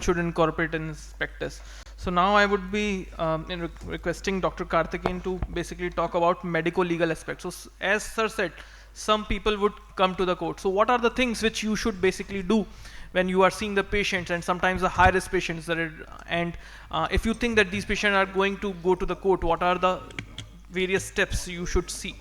should incorporate in his practice. So now I would be requesting Dr. Karthikeyan to basically talk about medico-legal aspects. So as sir said, some people would come to the court. So what are the things which you should basically do when you are seeing the patients, and sometimes the high-risk patients, and if you think that these patients are going to go to the court, what are the various steps you should see?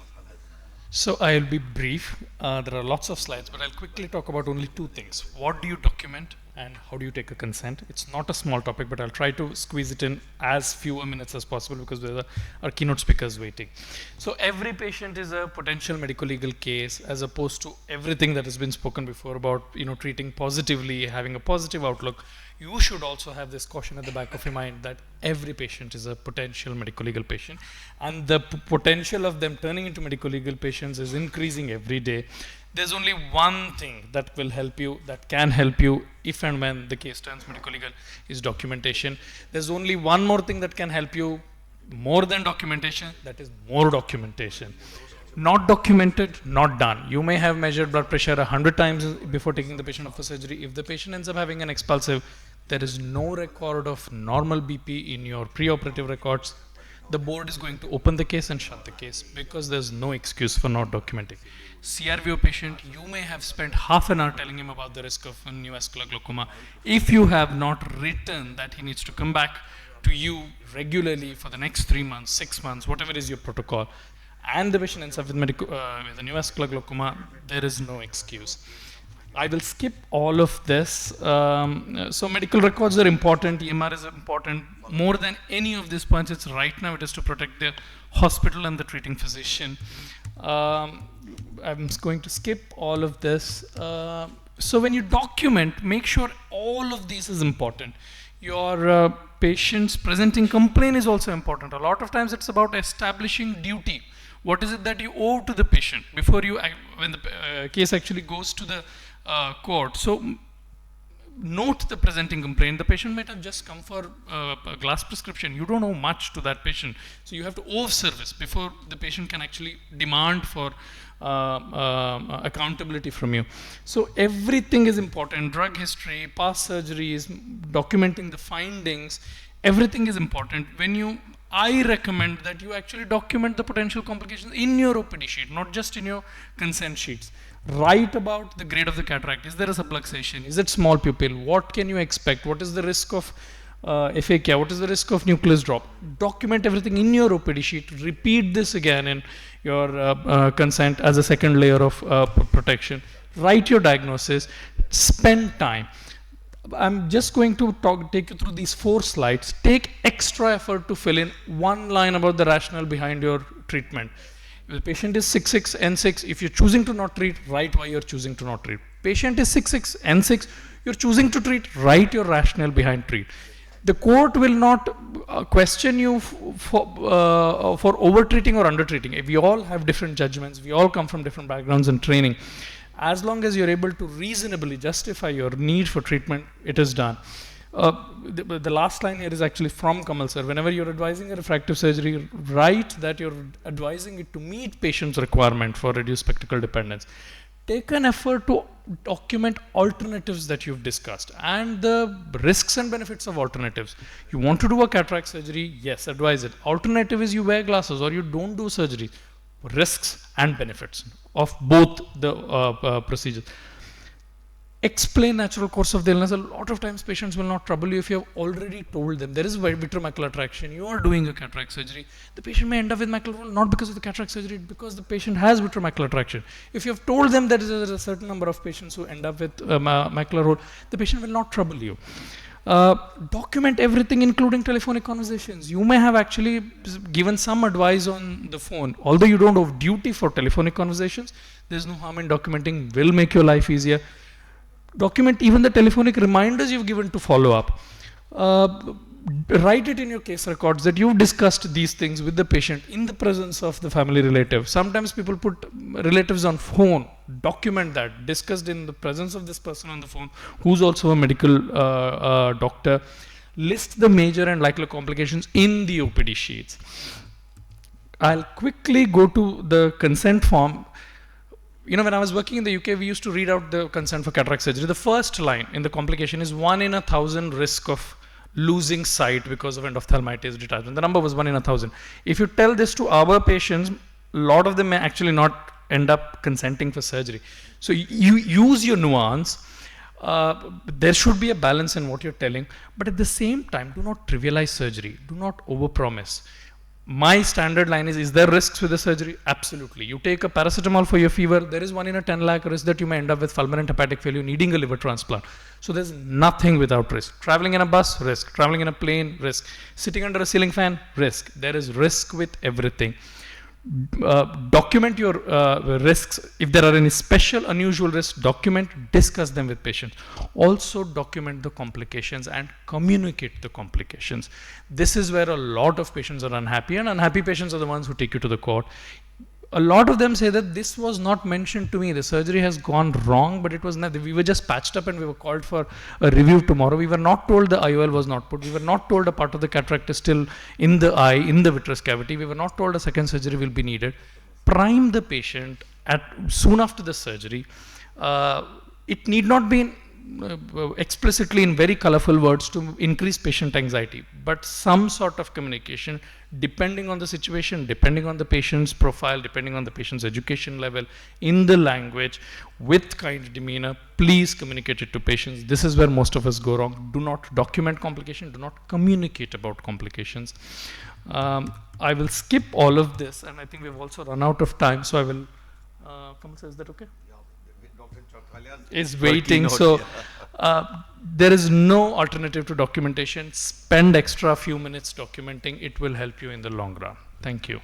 So I'll be brief. There are lots of slides, but I'll quickly talk about only two things. What do you document and how do you take a consent? It's not a small topic, but I'll try to squeeze it in as few minutes as possible because there are our keynote speakers waiting. So every patient is a potential medical legal case, as opposed to everything that has been spoken before about treating positively, having a positive outlook. You should also have this caution at the back of your mind that every patient is a potential medical legal patient, and the potential of them turning into medical legal patients is increasing every day. There's only one thing that will help you, that can help you if and when the case turns medical legal, is documentation. There's only one more thing that can help you more than documentation, that is more documentation. Not documented, not done. You may have measured blood pressure 100 times before taking the patient up for surgery. If the patient ends up having an expulsive, there is no record of normal BP in your preoperative records. The board is going to open the case and shut the case because there's no excuse for not documenting. CRVO patient, you may have spent half an hour telling him about the risk of a neovascular glaucoma. If you have not written that he needs to come back to you regularly for the next 3 months, 6 months, whatever is your protocol, and the patient ends up with a neovascular glaucoma, there is no excuse. I will skip all of this. So medical records are important, EMR is important. More than any of these points, it's right now it is to protect the hospital and the treating physician. I'm going to skip all of this. So when you document, make sure all of this is important. Your patient's presenting complaint is also important. A lot of times it's about establishing duty. What is it that you owe to the patient before you, when the case actually goes to the court? So note the presenting complaint. The patient might have just come for a glass prescription. You don't owe much to that patient. So you have to owe service before the patient can actually demand for accountability from you. So everything is important. Drug history, past surgeries, documenting the findings, everything is important. I recommend that you actually document the potential complications in your OPD sheet, not just in your consent sheets. Write about the grade of the cataract. Is there a subluxation? Is it small pupil? What can you expect? What is the risk of aphakia? What is the risk of nucleus drop? Document everything in your OPD sheet. Repeat this again in your consent as a second layer of protection. Write your diagnosis. Spend time. I'm just going to take you through these 4 slides. Take extra effort to fill in one line about the rationale behind your treatment. If the patient is 6'6", N6, if you're choosing to not treat, write why you're choosing to not treat. Patient is 6'6", N6, you're choosing to treat, write your rationale behind treat. The court will not question you for over-treating or under-treating. We all have different judgments. We all come from different backgrounds and training. As long as you're able to reasonably justify your need for treatment, it is done. The last line here is actually from Kamal sir. Whenever you're advising a refractive surgery, write that you're advising it to meet patient's requirement for reduced spectacle dependence. Take an effort to document alternatives that you've discussed and the risks and benefits of alternatives. You want to do a cataract surgery? Yes, advise it. Alternative is you wear glasses or you don't do surgery. Risks and benefits of both the procedures. Explain natural course of the illness. A lot of times patients will not trouble you if you have already told them there is vitreomacular traction, you are doing a cataract surgery. The patient may end up with macular hole not because of the cataract surgery, because the patient has vitreomacular traction. If you have told them there is a certain number of patients who end up with macular hole, the patient will not trouble you. Document everything, including telephonic conversations. You may have actually given some advice on the phone. Although you don't have duty for telephonic conversations, there's no harm in documenting, will make your life easier. Document even the telephonic reminders you've given to follow up. Write it in your case records that you've discussed these things with the patient in the presence of the family relative. Sometimes people put relatives on phone. Document that. Discussed in the presence of this person on the phone, who's also a medical doctor. List the major and likely complications in the OPD sheets. I'll quickly go to the consent form. you know, when I was working in the UK, we used to read out the consent for cataract surgery. The first line in the complication is 1 in 1,000 risk of losing sight because of endophthalmitis detachment. The number was 1 in 1,000. If you tell this to our patients, a lot of them may actually not end up consenting for surgery. So you use your nuance. There should be a balance in what you're telling, but at the same time, do not trivialize surgery. Do not overpromise. My standard line is there risks with the surgery? Absolutely. You take a paracetamol for your fever, there is 1 in a 10 lakh risk that you may end up with fulminant hepatic failure, needing a liver transplant. So there's nothing without risk. Traveling in a bus, risk. Traveling in a plane, risk. Sitting under a ceiling fan, risk. There is risk with everything. Document your risks. If there are any special unusual risks, document, discuss them with patients. Also document the complications and communicate the complications. This is where a lot of patients are unhappy, and unhappy patients are the ones who take you to the court. A lot of them say that this was not mentioned to me. The surgery has gone wrong, but it was not. We were just patched up and we were called for a review tomorrow. We were not told the IOL was not put. We were not told a part of the cataract is still in the eye, in the vitreous cavity. We were not told a second surgery will be needed. Prime the patient soon after the surgery. It need not be explicitly in very colorful words to increase patient anxiety, but some sort of communication, depending on the situation, depending on the patient's profile, depending on the patient's education level, in the language, with kind demeanor, please communicate it to patients. This is where most of us go wrong. Do not document complication, do not communicate about complications. I will skip all of this, and I think we've also run out of time, so I will, Kamal sir, is that okay? Is waiting. So there is no alternative to documentation. Spend extra few minutes documenting. It will help you in the long run. Thank you.